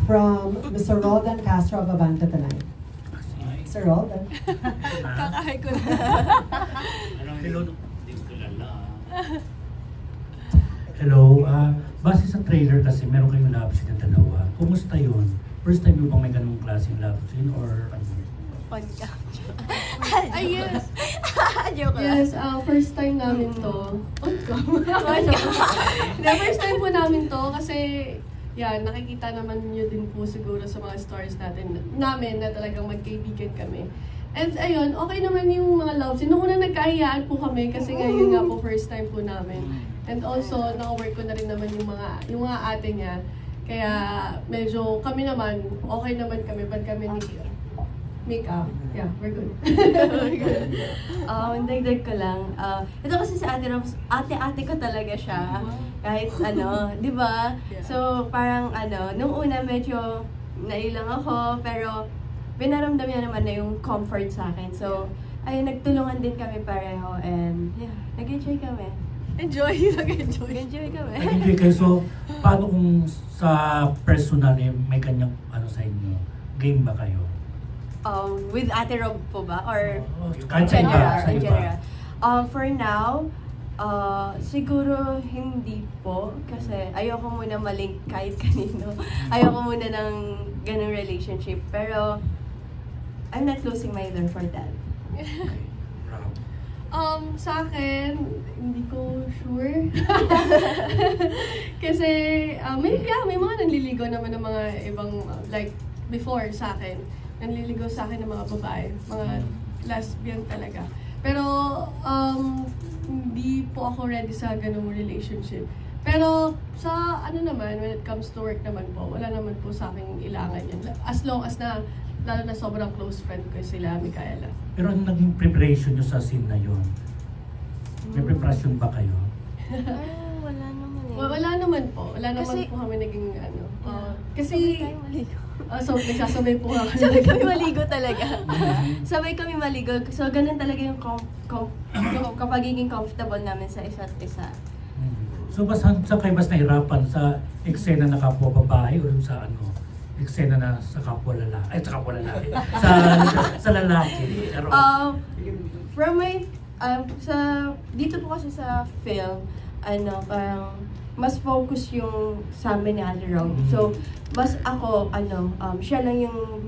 from Mr. Roldan Castro of Avante Tonight. Mr. Roldan. Kakahay ko na. Hello, hindi ko kilala. Hello, base sa trailer kasi meron kayong love scene na dalawa. Kumusta yun? First time mo bang may ganung klaseng love scene or ano? On ka. Ay, yes. Joke lang. Yes, first time namin to. On ka. First time po namin to kasi yan, nakikita naman niyo din po siguro sa mga stories namin na talagang magkaibigan kami. And ayun, okay naman yung mga love scene. Noong una nagkahiyaan po kami kasi ngayon nga po first time po namin. And also, naka-work ko na rin naman yung mga ate niya. Kaya medyo kami naman, okay naman kami. Ba't kami ni make-up? Yeah, we're good. Dagdag ko lang. Ito kasi si Ate Robs, ate-ate ko talaga siya. Kahit ano, di ba? So, parang nung una medyo nailang ako, pero binaramdam niya naman na yung comfort sa akin. So, ayun, nagtulungan din kami pareho and yeah, nag-enjoy kami. Enjoy Enjoy kami. Nag-enjoy kayo. So, paano kung sa personal may kanyang sa inyo? Game ba kayo? With Ate Rob po ba? Or Kahit sa iba, in general. For now, siguro hindi po. Kasi ayoko muna malink kahit kanino. Ayoko muna ng ganung relationship. Pero, I'm not closing my door for that. Okay. Sa akin, hindi ko sure. Kasi, may mga nanliligaw naman ng mga ibang, like, before sa akin. Nanliligaw sa akin ng mga babae, mga lesbian talaga. Pero, hindi po ako ready sa ganung relationship. Pero, sa naman, when it comes to work naman po, wala naman po sa akin ilangan yun. As long as na, lalo na sobrang close friend ko sila, Micaela. Pero ano naging preparation nyo sa scene na yun? May preparation ba kayo? Wala naman eh. Wala naman po. Wala naman Kasi- po kami naging kasi, Sabay tayo maligo. so nagsasabay po kami. Sabay kami maligo talaga. Sabay kami maligo. So, ganun talaga yung kapagiging comfortable namin sa isa't isa. So, saan kayo mas nahirapan? Sa eksena na kapwa babae o sa eksena na sa kapwa lalaki? Ay, sa kapwa lalaki. sa lalaki. Pero, From my, dito po kasi sa film, parang mas focus yung sa amin ni Ate Rob. So, mas ako, siya lang yung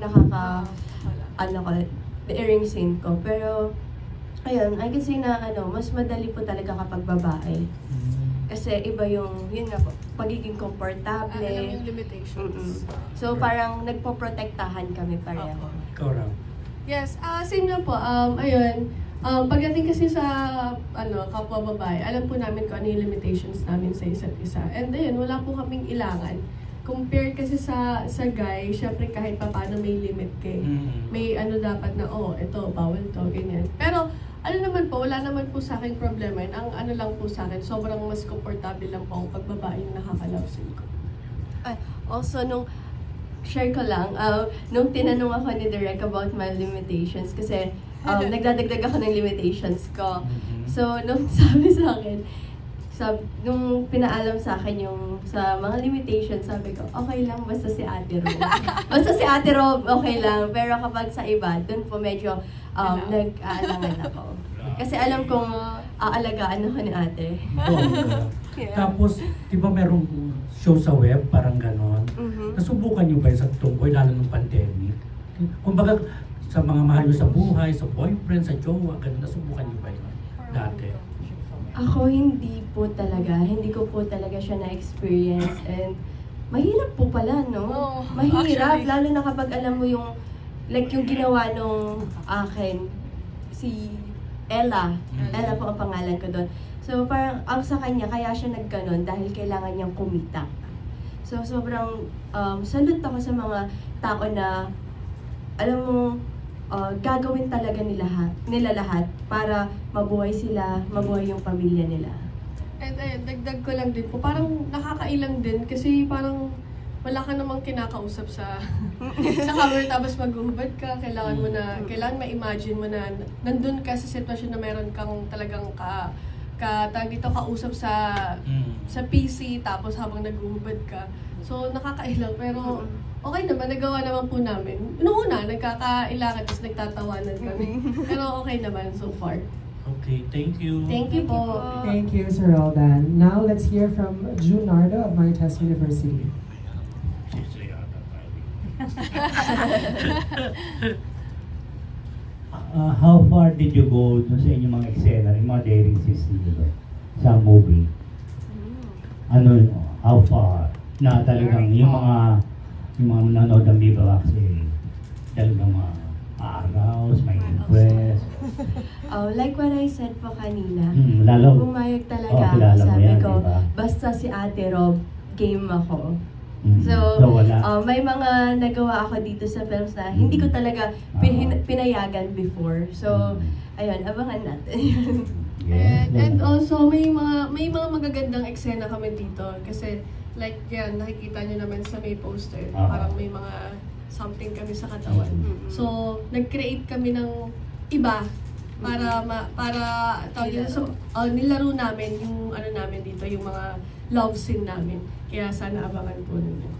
the-earring scene ko. Pero, ayun, I can say na, mas madali po talaga kapag babae. Kasi iba yung, yun nga po, pagiging komportable. Alam yung limitations. So, parang nagpo-protektahan kami pareho. ikaw raw. Yes, same lang po. Ayun, pagdating kasi sa kapwa babae, alam po namin kung ano yung limitations namin sa isa't isa. And ayun, wala po kaming ilangan. Compare kasi sa guy, syempre kahit pa paano may limit kay. May dapat na, ito, bawal to, ganyan. Pero, naman po, wala naman po sa akin problema. Ang lang po sa akin, sobrang mas komportable lang po pag babae yung nakakalawsin ko. Also, share ko lang, nung tinanong ako ni Direk about my limitations, kasi nagdadagdag ako ng limitations ko. So, nung sabi sa akin, nung pinaalam sa akin yung sa mga limitations, sabi ko, okay lang, basta si Ate Rob. Basta si Ate Rob, okay lang. Pero kapag sa iba, dun po medyo nag-aalangan ako. Kasi alam kong aalagaan ako ni Ate. Tapos, di ba merong show sa web, parang ganon? Nasubukan nyo ba yun sa tungkoy, lalo ng pandemic? Kumbaga, sa mga mahal nyo sa buhay, sa boyfriend, sa jowa, ganon, nasubukan nyo ba yun dati? Ako hindi po talaga. Hindi ko po talaga siya na-experience. And mahirap po pala, no? Mahirap, actually, lalo na kapag alam mo yung, like yung ginawa nung akin, si Ella. Ella po ang pangalan ko doon. So parang ang sa kanya, kaya siya nagganon dahil kailangan niyang kumita. So sobrang salute ako sa mga tao na, alam mo, gagawin talaga nila lahat para mabuhay sila, mabuhay yung pamilya nila. And dagdag ko lang din po, parang nakakailang din kasi parang wala ka namang kinakausap sa camera tapos maghuhubad ka, kailangan ma-imagine mo na nandun ka sa sitwasyon na meron kang talagang kausap sa PC tapos habang naghuhubad ka. So nakakailang pero okay naman, nagawa naman po namin. Noong una, nagkakailangan, tapos nagtatawanan kami. Pero okay naman so far. Okay, thank you. Thank you po. Thank you, Sir Roldan. Now, let's hear from Junardo of Marites University. How far did you go dun sa inyong mga eksena, yung mga daring scenes nyo sa movie? Ano, how far? Na talagang yung mga nanonood ng Viva Max talagang ma-arouse, may impress. Oh, like what I said po kanina, Lalo, pumayag talaga ako, kilala mo sabi yan, ko, diba? basta si Ate Rob, game ako. So, wala. may mga nagawa ako dito sa films na hindi ko talaga pinayagan before. So, ayun, abangan natin. Yes, And also, may mga magagandang eksena kami dito. Kasi, like yan, nakikita nyo naman sa may poster. Parang may mga something kami sa katawan. So, nag-create kami ng iba para tawag yun, so, nilaro namin yung ano namin dito, yung mga love scene namin. Kaya sana abangan po ninyo.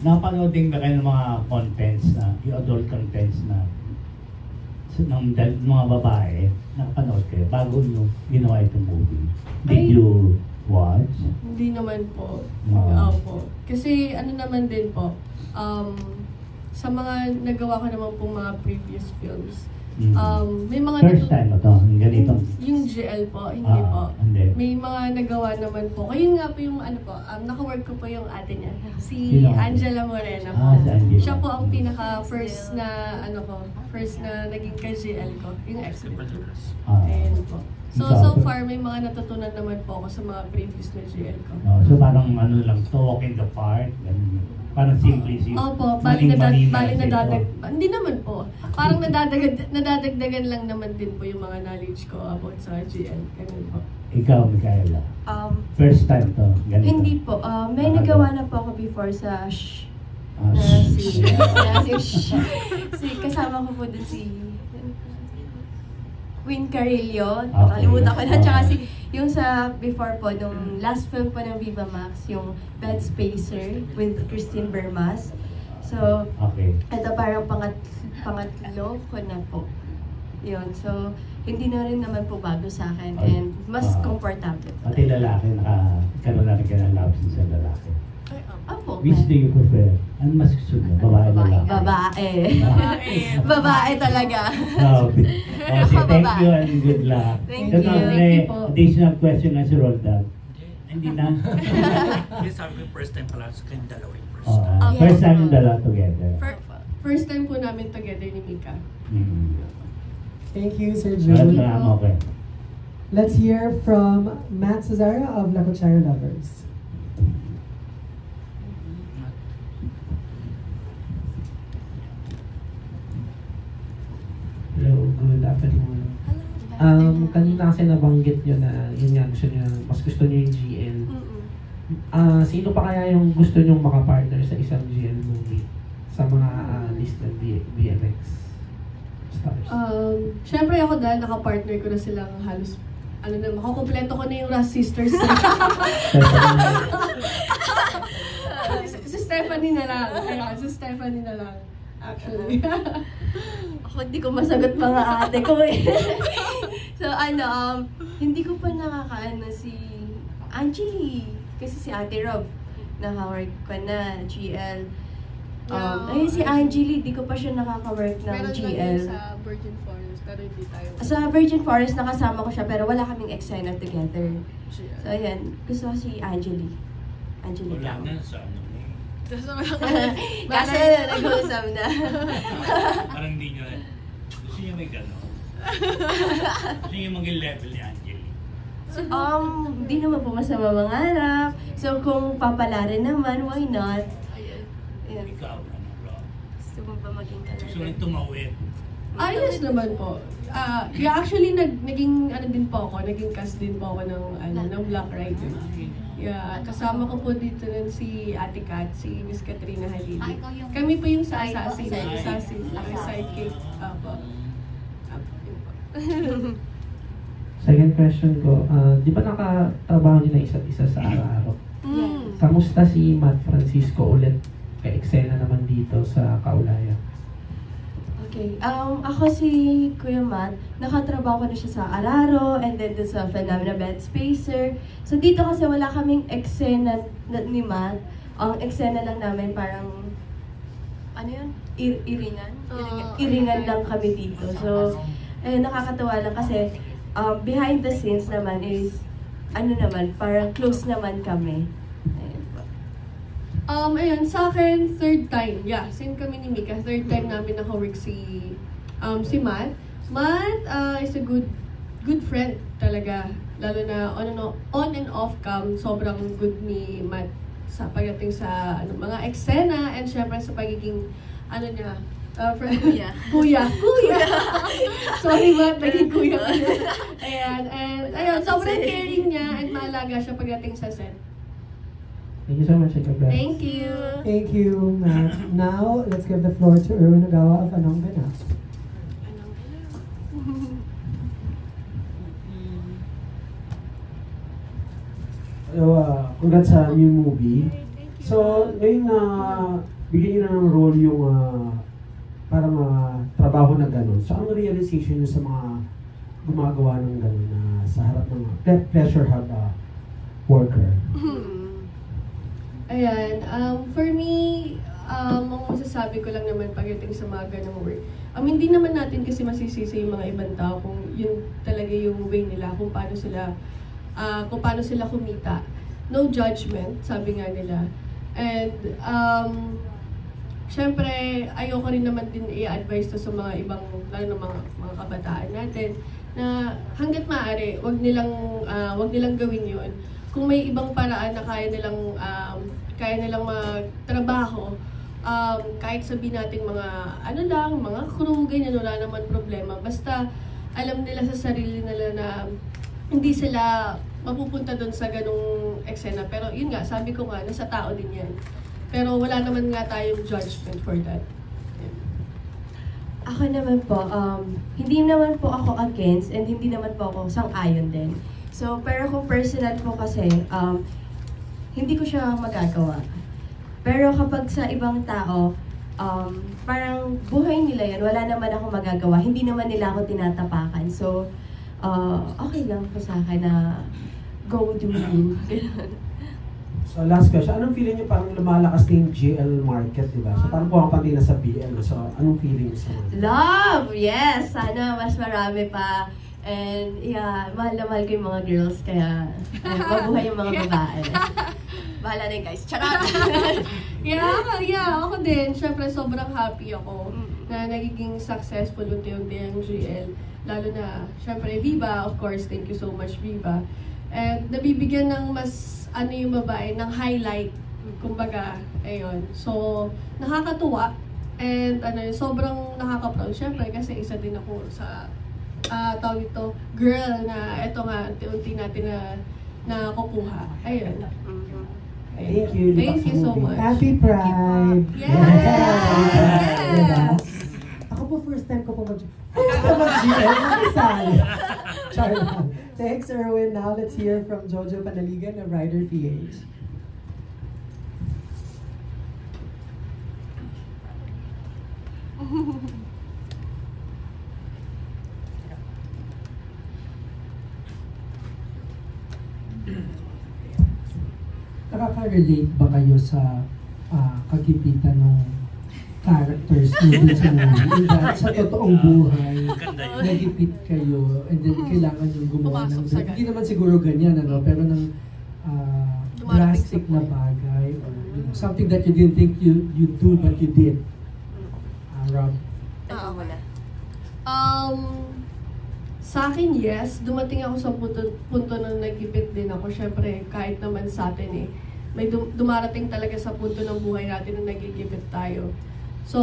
Napanood din ba kayo ng mga contents na, yung adult contents na ng mga babae, nakapanood kayo bago nyo ginawa itong movie? Did you watch? Hindi naman po. Wow. Opo. Kasi ano naman din po, sa mga nagawa ko naman pong mga previous films, may mga First time mo to, yung ganito? Yung GL po, hindi po. Hindi. May mga nagawa naman po. Kaya nga po yung ano po, naka-work ko po yung ate niya. Si Sino? Angela Morena po. Si Angela. Siya po ang pinaka-first na, first na naging ka-GL ko. Yung ex-girl. Ayun po. So far, may mga natutunan naman po ako sa mga previous na GL ko. So parang ano lang, to walk in the park, ganun. Parang simple. Opo, hindi naman po. Parang nadadagdagan lang naman din po yung mga knowledge ko about sa GL. Ganun po. Ikaw, Micaela, first time to, ganito? Hindi po. May nagawa na po ako before sa kasama ko po dun si Queen Carillo. Nakalimutan ko na. Tsaka yung sa before po, nung last film po ng Viva Max, yung Bed Spacer with Christine Bermas. So, ito parang pangatlo ko na po. Yun. So, hindi na rin naman po bago sa akin and mas comfortable. Pati lalaki, nakaroon na rin ka ng love scene sa lalaki. Opo. Which do you prefer? Ano mas gusto mo? Babae, lalaki? Babae. Babae talaga. Okay, thank you and good luck. Thank you. May additional question na si Roldan. Hindi na. Hindi sabi ko first time pala sa kanyang dalawa yung first time. First time yung dalawa together. First time po namin together ni Mika. Thank you, Sir June. June. Okay. Let's hear from Matt Cesara of La Cuchara Lovers. Hello, good afternoon. Kanina kasi nabanggit nyo na yun nga, mas gusto nyo yung GL. Sino pa kaya yung gusto nyo makapartner sa isang GL movie? Sa mga listed BMX stars? Siyempre ako dahil nakapartner ko na silang halos, makukumpleto ko na yung Ras Sisters. Si Stephanie na lang. Ayan, si Stephanie na lang. Actually. Ako hindi ko masagot mga ate ko eh. So hindi ko pa nakakaano si Angeli. Kasi si Ate Rob, naka-work ko na, GL. Ayun si Angeli, di ko pa siya nakaka-work ng Meron GL. lang yun sa Virgin Forest, pero hindi tayo. Sa Virgin Forest, nakasama ko siya, pero wala kaming eksena together. So ayan, gusto ko si Angeli. Angeli Wala Cao. na sa ano na Kasi nag-uusap na. Parang hindi nyo gusto niya may gano'n. Gusto niya maging level ni Angeli. Hindi naman po masama mangarap. So kung papalarin naman, why not? Ayan. Ikaw, ano, Rob? Gusto mo ba maging Gusto rin talaga? tumawid. Ayos naman po. Actually, naging cast din po ako ng Black Rider. Yeah, kasama ko po dito nun si Ate Kat, si Miss Katrina Halili. Kami po yung sa Assassin, ang sidekick. Second question ko, di ba nakatrabaho nyo na isa't isa sa araw-araw? Kamusta si Matt Francisco ulit ka-eksena naman dito sa Kaulaya? Okay, ako si Kuya Matt, nakatrabaho ko na siya sa Araro and then dun sa Phenomena Bed Spacer. So dito kasi wala kaming eksena ni Matt. Ang eksena lang namin parang, ano yun? Iringan? Iringan lang kami dito. So, nakakatawa lang kasi behind the scenes naman is, ano naman, parang close naman kami. Ayun po. Ayun, sa akin, third time. Yeah, same kami ni Mika. Third time namin naka-work si Matt. Matt is a good friend talaga. Lalo na on and off cam, sobrang good ni Matt sa pagdating sa mga eksena and syempre sa pagiging niya, Kuya. Sorry, Matt, naging kuya. Ayan, and ayun, sobrang caring niya and maalaga siya pagdating sa set. Thank you so much, Ika. Thank you. Thank you, Matt. Now, let's give the floor to Erwin Nagawa of Anong Ganap. So, congrats sa new movie. So, ngayon bigyan nyo na ng role yung parang trabaho na gano'n. So, ang realization nyo sa mga gumagawa ng gano'n na sa harap ng pleasure hub worker? Ayan, for me, ang masasabi ko lang naman pagdating sa mga ganong work, hindi naman natin kasi masisisi yung mga ibang tao kung yun talaga yung way nila, kung paano sila kumita. No judgment, sabi nga nila. And, syempre, ayoko rin naman din i-advise to sa mga ibang, lalo na mga kabataan natin, na hanggat maaari, wag nilang gawin yun. Kung may ibang paraan na kaya nilang magtrabaho, kahit sabihin natin mga crew, ganyan, wala naman problema. Basta, alam nila sa sarili nila na hindi sila mapupunta doon sa ganung eksena. Pero yun nga, sabi ko nga, nasa tao din yan. Pero wala naman nga tayong judgment for that. Yeah. Ako naman po, hindi naman po ako against and hindi naman po ako sang-ayon din. So, pero kung personal po kasi, hindi ko siya magagawa. Pero kapag sa ibang tao, parang buhay nila yan, wala naman ako magagawa. Hindi naman nila ako tinatapakan. So, okay lang po sa akin na go do you. So, last question. Anong feeling nyo parang lumalakas na yung GL market, di ba? So, parang buwang pati na sa BL. So, anong feeling nyo sa Love! Yes! Sana mas marami pa. And yeah, mahal na mahal ko yung mga girls, kaya mabuhay yung mga babae. Bahala na yun, guys. Charot! Yeah, ako din. Siyempre, sobrang happy ako na nagiging successful unti-unti ang GL. Lalo na, siyempre, Viva, of course, thank you so much, Viva. And nabibigyan ng mas, yung babae, ng highlight. Kumbaga, ayun. So, nakakatuwa. And sobrang nakaka-proud. Siyempre, kasi isa din ako sa tawag ito, girl na ito nga, unti-unti natin na kukuha. Ayun. Thank you. Thank you so much. Happy Pride! Yes! Ako po, first time ko po mag-GL. Nakasali. Char lang. Thanks, Erwin. Now, let's hear from Jojo Panaligan of Rider PH. Nakaka-relate ba kayo sa kagipitan ng characters nyo dun sa movie? Sa totoong buhay, nagipit kayo and then kailangan nyo gumawa ng... Hindi naman siguro ganyan, pero ng drastic na bagay or something that you didn't think you'd do but you did. Rob? Sa akin, yes. Dumating ako sa punto na nagipit din ako. Siyempre, kahit naman sa atin may dumarating talaga sa punto ng buhay natin na nagigipit tayo. So,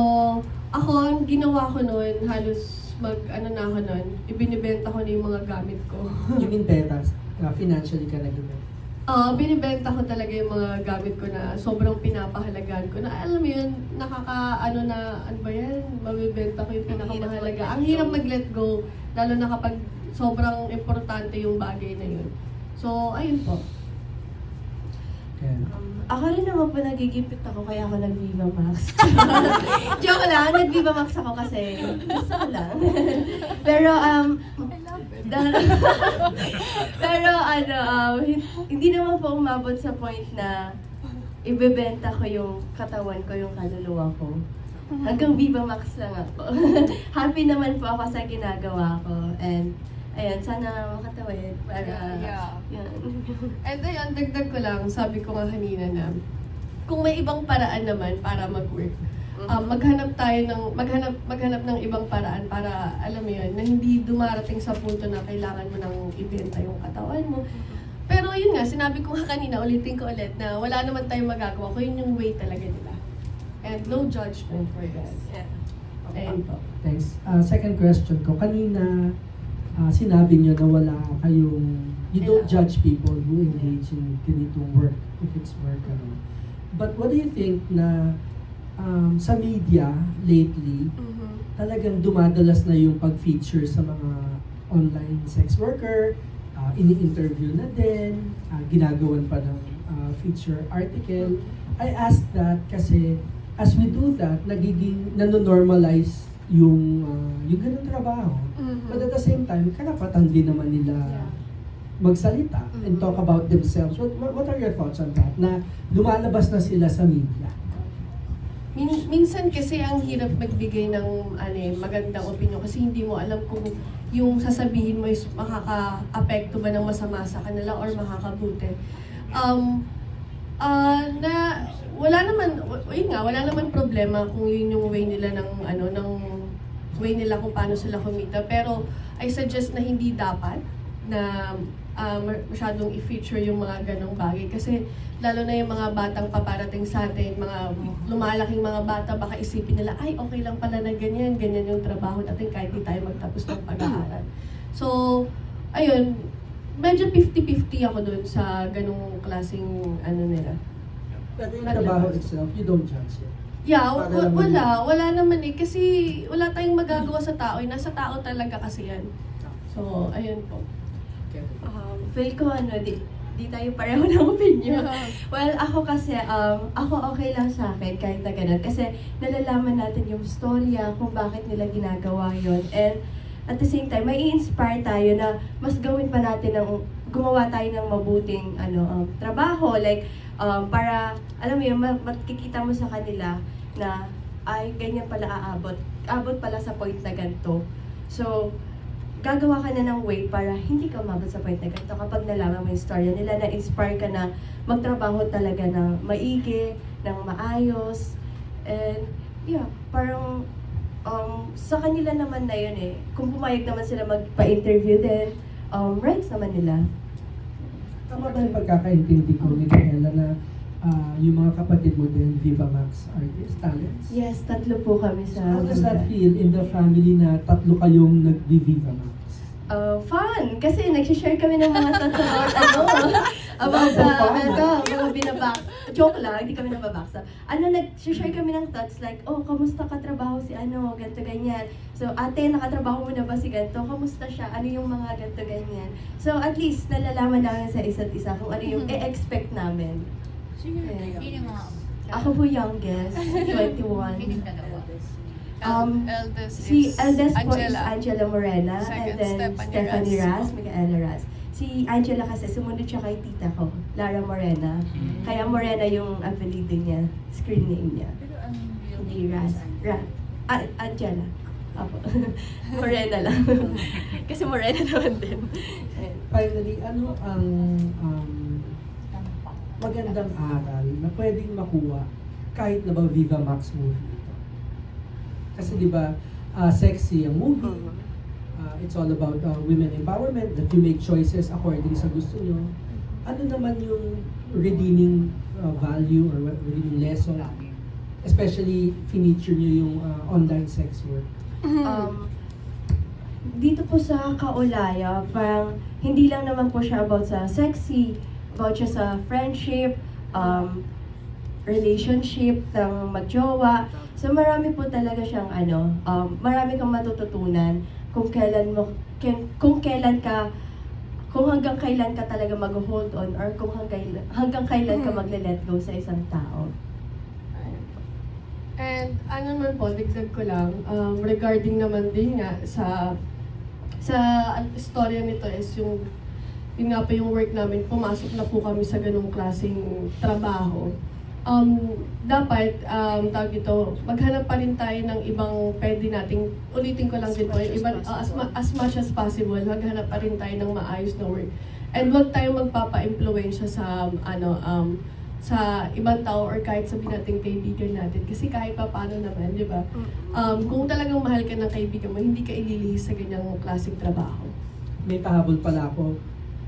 ako, ang ginawa ko noon, halos na ako noon, ibinibenta ko na yung mga gamit ko. You mean betas? Financially ka nag-ibig? Binibenta ko talaga yung mga gamit ko na sobrang pinapahalagaan ko. Na alam mo yun, ano ba yan? Mabibenta ko yung pinakamahalaga. Ang hirap mag-let go, lalo na kapag sobrang importante yung bagay na yun. So, ayun po. Yan. Ako rin naman po nagigipit ako kaya ako nag-Viva Max. Joke lang, nag-Viva Max ako kasi gusto ko lang. Pero pero hindi naman po umabot sa point na ibebenta ko yung katawan ko, yung kaluluwa ko. Hanggang Viva Max lang ako. Happy naman po ako sa ginagawa ko. And ayun, sana makatawid para yan. And ayun, dagdag ko lang, sabi ko nga kanina na kung may ibang paraan naman para mag-work, maghanap ng ibang paraan para, alam mo yun, na hindi dumarating sa punto na kailangan mo nang ibenta yung katawan mo. Pero yun nga, sinabi ko nga kanina, ulitin ko ulit, na wala naman tayong magagawa kung yun yung way talaga nila. And no judgment for that. Ayun po. Thanks. Second question ko, kanina sinabi niyo na wala kayong, you don't judge people who engage in ganitong work, if it's work, ano. But what do you think na sa media lately, talagang dumadalas na yung pag-feature sa mga online sex worker, ini-interview na din, ginagawan pa ng feature article. I ask that kasi as we do that, nagiging nanonormalize yung ganung trabaho. But at the same time, karapatan din naman nila magsalita and talk about themselves. What are your thoughts on that? Na lumalabas na sila sa media? Minsan kasi ang hirap magbigay ng magandang opinion kasi hindi mo alam kung yung sasabihin mo is makaka-apekto ba ng masama sa kanila or makakabuti. Wala naman problema kung yun yung way nila ng way nila kung paano sila kumita. Pero I suggest na hindi dapat na masyadong i-feature yung mga ganong bagay. Kasi lalo na yung mga batang paparating sa atin, mga lumalaking mga bata, baka isipin nila, ay okay lang pala na ganyan yung trabaho natin kahit di tayo magtapos ng pag-aaral. So, ayun, medyo 50-50 ako dun sa ganong klaseng nila. Pero yung trabaho itself, you don't judge it? Yeah, wala naman eh. Kasi wala tayong magagawa sa tao. Nasa tao talaga kasi yan. So, ayun po. Feel ko di tayo pareho ng opinion. Well, ako kasi, ako okay lang sa akin kahit na ganun. Kasi nalalaman natin yung storya kung bakit nila ginagawa yon. And at the same time, may i-inspire tayo na mas gawin pa natin gumawa tayo ng mabuting trabaho. Like, para, alam mo yun, makikita mo sa kanila na, ay, ganyan pala abot pala sa point na ganito. So, gagawa ka na ng way para hindi ka umabot sa point na ganito. Kapag nalaman mo yung storya nila, na-inspire ka na magtrabaho talaga ng maigi, ng maayos. And, yeah, parang, sa kanila naman na yun eh. Kung pumayag naman sila magpa-interview din, rights naman nila. Tama ba yung pagkakaintindi ko ni Kaela na yung mga kapatid mo din, Viva Max artists, talents? Yes, 3 po kami sa... How does that feel in the family na 3 kayong nag-Viva Max? Fun! Kasi nag-share kami ng mga thoughts about mga binabaks. Joke lang, hindi kami nababaksa. Nag-share kami ng thoughts like, oh, kamusta katrabaho si ganto ganyan. So, ate, nakatrabaho mo na ba si ganto? Kamusta siya? Ano yung mga ganto ganyan? So, at least, nalalaman namin sa isa't isa kung ano yung e-expect namin. Ako po youngest, 21. Eldest po is Angela Morena, and then Stephanie Ras, Micaela Ras. Si Angela kasi sumunod siya kay tita ko, Lara Morena. Kaya Morena yung apelido niya, screen name niya. Hindi Ras. Angela. Apo. Morena lang. Kasi Morena naman din. Finally, ano ang magandang aral na pwedeng makuha kahit na ba Viva Max movie ito? Kasi di ba, sexy ang movie. It's all about women empowerment, that you make choices according sa gusto nyo. Ano naman yung redeeming value or redeeming lesson? Especially, feature nyo yung online sex work. Dito po sa Kaulaya, parang hindi lang naman po siya about sa sexy, about siya sa friendship, relationship ng magjowa. So marami po talaga siyang marami kang matututunan kung kailan ka kung hanggang kailan ka talaga mag-hold on or kung hanggang kailan ka magle-let go sa isang tao. And ano naman po, digdag ko lang, regarding naman din nga sa istorya nito is yung nga pa yung work namin, pumasok na po kami sa ganung klaseng trabaho. Dapat, tawag ito, maghanap pa rin tayo ng ibang pwede nating, ulitin ko lang din po, as much as possible, maghanap pa rin tayo ng maayos na work. And huwag tayo magpapa-impluwensya sa, sa ibang tao or kahit sabihin natin kaibigan natin. Kasi kahit pa paano naman, di ba? Kung talagang mahal ka ng kaibigan mo, hindi ka ililihis sa ganyang klaseng trabaho. May pahabol pala ako.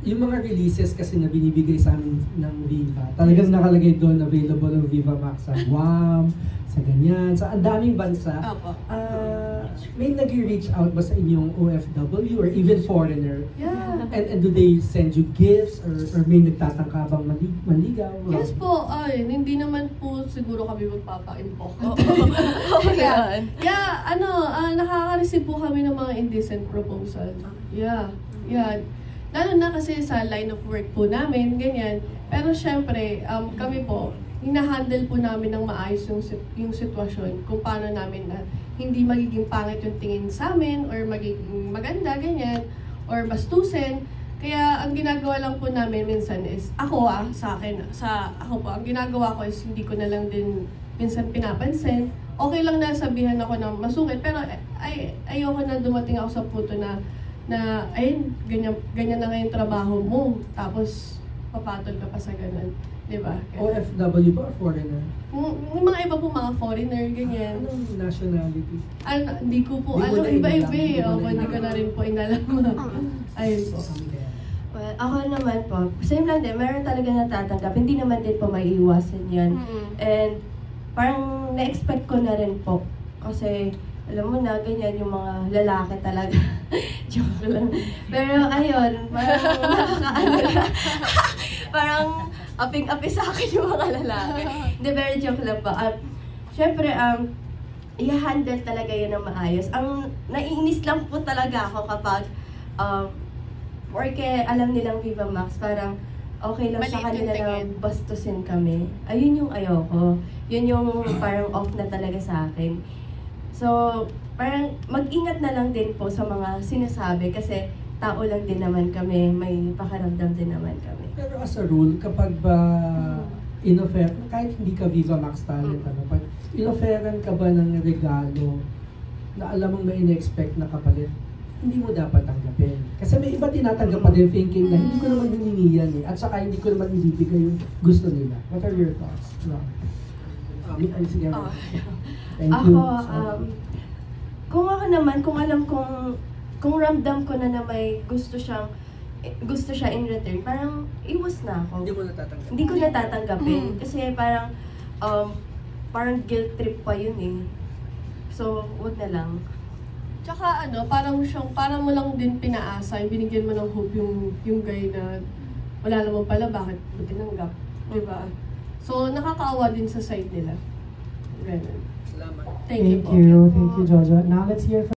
Yung mga releases kasi na binibigay sa amin ng Viva, talagang nakalagay doon available ng Viva Max sa Guam, sa ganyan, sa ang daming bansa. May nag-reach out ba sa inyong OFW or even foreigner? Yeah. And do they send you gifts or may nagtatangka bang manligaw? Yes po, hindi naman po siguro kami magpapa-impok. Nakaka-receive po kami ng mga indecent proposal. Yeah. Lalo na kasi sa line of work po namin, ganyan. Pero syempre, kami po, hinahandle po namin ng maayos yung sitwasyon kung paano namin na hindi magiging pangit yung tingin sa amin or magiging maganda, ganyan, or bastusin. Kaya ang ginagawa lang po namin minsan is, ako ang ginagawa ko is hindi ko na lang din minsan pinapansin. Okay lang na sabihan ako ng masungit, pero ayoko na dumating ako sa puto na ayun, ganyan na nga yung trabaho mo, tapos papatol ka pa sa ganun, di ba? OFW ba or foreigner? Yung mga iba po, mga foreigner, ganyan. Anong nationality? Hindi ko po alam, iba-iba eh. Hindi ko na rin po inalam. Ayun po. Well, ako naman po, same lang din, meron talaga natatanggap, hindi naman din po maiiwasan yan. And parang na-expect ko na rin po, kasi alam mo na, ganyan yung mga lalaki talaga. Joke lang. Pero ayun, parang nakakaano na. Parang aping-api sa akin yung mga lalaki. Hindi, very joke lang po. Siyempre, i-handle talaga yun ng maayos. Ang naiinis lang po talaga ako kapag porque alam nilang Viva Max, parang okay lang sa kanila na bastusin kami. Ayun yung ayoko. Yun yung parang off na talaga sa akin. So, parang mag-ingat na lang din po sa mga sinasabi kasi tao lang din naman kami, may pakaramdam din naman kami. Pero as a rule, kapag ba in-offer, kahit hindi ka Viva Max talent, pag in-offeran ka ba ng regalo na alam mong may in-expect na kapalit, hindi mo dapat tanggapin. Kasi may iba tinatanggap pa din thinking na hindi ko naman hiningi yan at saka hindi ko naman ibibigay yung gusto nila. What are your thoughts? Sige. Thank you. Kung ako naman, kung alam kung ramdam ko na may gusto siya in return, parang iwas na ako. Hindi mo natatanggapin? Hindi ko natatanggapin. Kasi parang guilt trip pa yun eh. So, wag na lang. Tsaka parang mo lang din pinaasa, binigyan mo ng hope yung guy na wala naman pala, bakit mo tinanggap? Diba? So, nakakaawa din sa side nila. Ganun. Thank you, Jojo. Now let's hear from